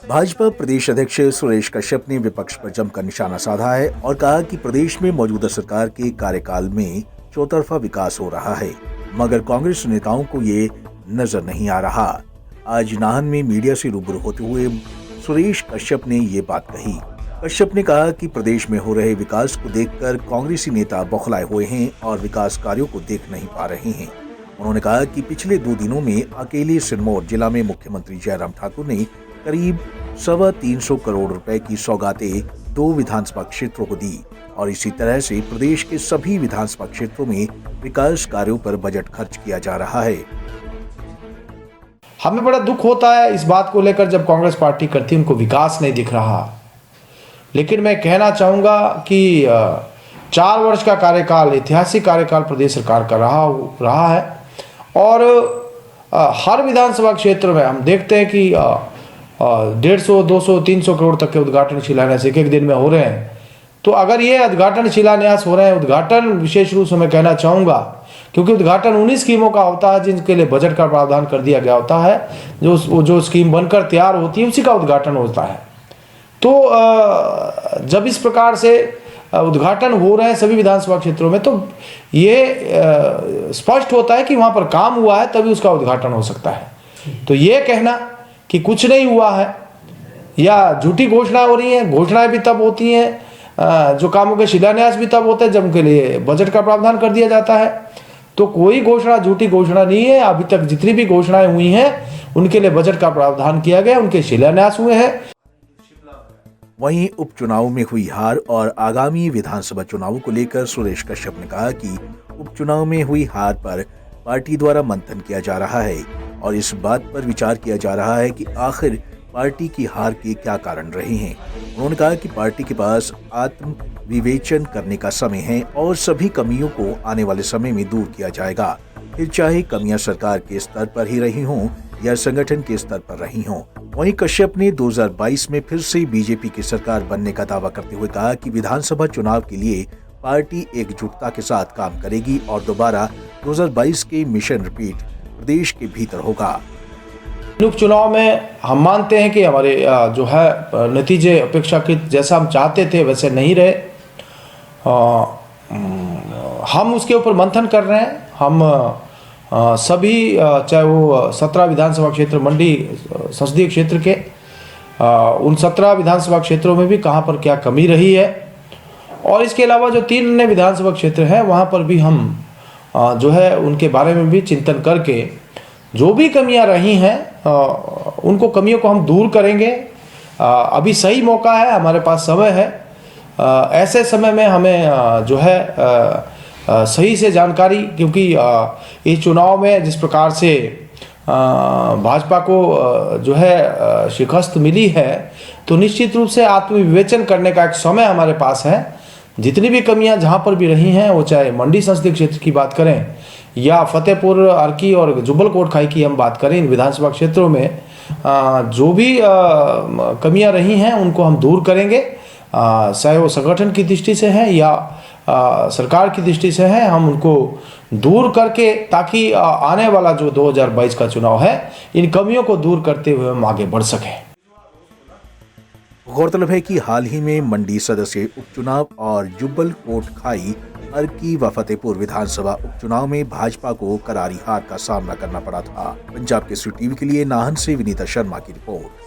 भाजपा प्रदेश अध्यक्ष सुरेश कश्यप ने विपक्ष पर जमकर निशाना साधा है और कहा कि प्रदेश में मौजूदा सरकार के कार्यकाल में चौतरफा विकास हो रहा है, मगर कांग्रेस नेताओं को ये नजर नहीं आ रहा। आज नाहन में मीडिया से रूबरू होते हुए सुरेश कश्यप ने ये बात कही। कश्यप ने कहा कि प्रदेश में हो रहे विकास को देखकर कांग्रेसी नेता बौखलाए हुए हैं और विकास कार्यों को देख नहीं पा रहे हैं। उन्होंने कहा कि पिछले 2 दिनों में अकेले सिरमौर जिला में मुख्यमंत्री जयराम ठाकुर ने करीब 325 करोड़ रुपए की सौगातें 2 विधानसभा क्षेत्रों को दी और इसी तरह से प्रदेश के सभी विधानसभा क्षेत्रों में विकास कार्यों पर बजट खर्च किया जा रहा है। हमें बड़ा दुख होता है इस बात को लेकर जब कांग्रेस पार्टी करती है उनको विकास नहीं दिख रहा। लेकिन मैं कहना चाहूँगा कि 4 वर्ष का कार्यकाल, ऐतिहासिक कार्यकाल प्रदेश सरकार का रहा है और हर विधानसभा क्षेत्र में हम देखते हैं कि 150, 200, 300 करोड़ तक के उद्घाटन शिलान्यास एक दिन में हो रहे हैं। तो अगर ये उद्घाटन शिलान्यास हो रहे हैं, उद्घाटन विशेष रूप से मैं कहना चाहूँगा क्योंकि उद्घाटन उन्हीं स्कीमों का होता है जिनके लिए बजट का प्रावधान कर दिया गया होता है, जो स्कीम बनकर तैयार होती है उसी का उद्घाटन होता है। तो जब इस प्रकार से उद्घाटन हो रहे हैं सभी विधानसभा क्षेत्रों में तो ये स्पष्ट होता है कि वहाँ पर काम हुआ है तभी उसका उद्घाटन हो सकता है। तो ये कहना कि कुछ नहीं हुआ है या झूठी घोषणा हो रही है, घोषणाएं भी तब होती हैं, जो कामों के शिलान्यास भी तब होते हैं जब उनके लिए बजट का प्रावधान कर दिया जाता है। तो कोई घोषणा झूठी घोषणा नहीं है। अभी तक जितनी भी घोषणाएं हुई हैं उनके लिए बजट का प्रावधान किया गया, उनके शिलान्यास हुए हैं। वहीं उपचुनाव में हुई हार और आगामी विधानसभा चुनावों को लेकर सुरेश कश्यप ने कहा कि उपचुनाव में हुई हार पर पार्टी द्वारा मंथन किया जा रहा है और इस बात पर विचार किया जा रहा है कि आखिर पार्टी की हार के क्या कारण रहे हैं। उन्होंने कहा कि पार्टी के पास आत्म विवेचन करने का समय है और सभी कमियों को आने वाले समय में दूर किया जाएगा, फिर चाहे कमियां सरकार के स्तर पर ही रही हों या संगठन के स्तर पर रही हों। वहीं कश्यप ने 2022 में फिर से बीजेपी की सरकार बनने का दावा करते हुए कहा कि विधानसभा चुनाव के लिए पार्टी एकजुटता के साथ काम करेगी और दोबारा 2022 के मिशन रिपीट प्रदेश के भीतर होगा। उपचुनाव में हम मानते हैं कि हमारे जो है नतीजे अपेक्षाकृत जैसा हम चाहते थे वैसे नहीं रहे। हम उसके ऊपर मंथन कर रहे हैं। हम सभी चाहे वो 17 विधानसभा क्षेत्र मंडी संसदीय क्षेत्र के उन 17 विधानसभा क्षेत्रों में भी कहाँ पर क्या कमी रही है और इसके अलावा जो 3 अन्य विधानसभा क्षेत्र हैं वहाँ पर भी हम जो है उनके बारे में भी चिंतन करके जो भी कमियां रही हैं उनको कमियों को हम दूर करेंगे। अभी सही मौका है, हमारे पास समय है। ऐसे समय में हमें जो है सही से जानकारी, क्योंकि इस चुनाव में जिस प्रकार से भाजपा को जो है शिकस्त मिली है तो निश्चित रूप से आत्मविवेचन करने का एक समय हमारे पास है। जितनी भी कमियां जहां पर भी रही हैं, वो चाहे मंडी संसदीय क्षेत्र की बात करें या फतेहपुर, अर्की और जुब्बल कोटखाई की हम बात करें, इन विधानसभा क्षेत्रों में जो भी कमियां रही हैं उनको हम दूर करेंगे, चाहे वो संगठन की दृष्टि से है या सरकार की दृष्टि से है। हम उनको दूर करके ताकि आने वाला जो 2022 का चुनाव है इन कमियों को दूर करते हुए हम आगे बढ़ सकें। गौरतलब है कि हाल ही में मंडी सदस्य उपचुनाव और जुब्बल कोटखाई, अर्की व फतेहपुर विधानसभा उपचुनाव में भाजपा को करारी हार का सामना करना पड़ा था। पंजाब केसरी टीवी के लिए नाहन से विनीता शर्मा की रिपोर्ट।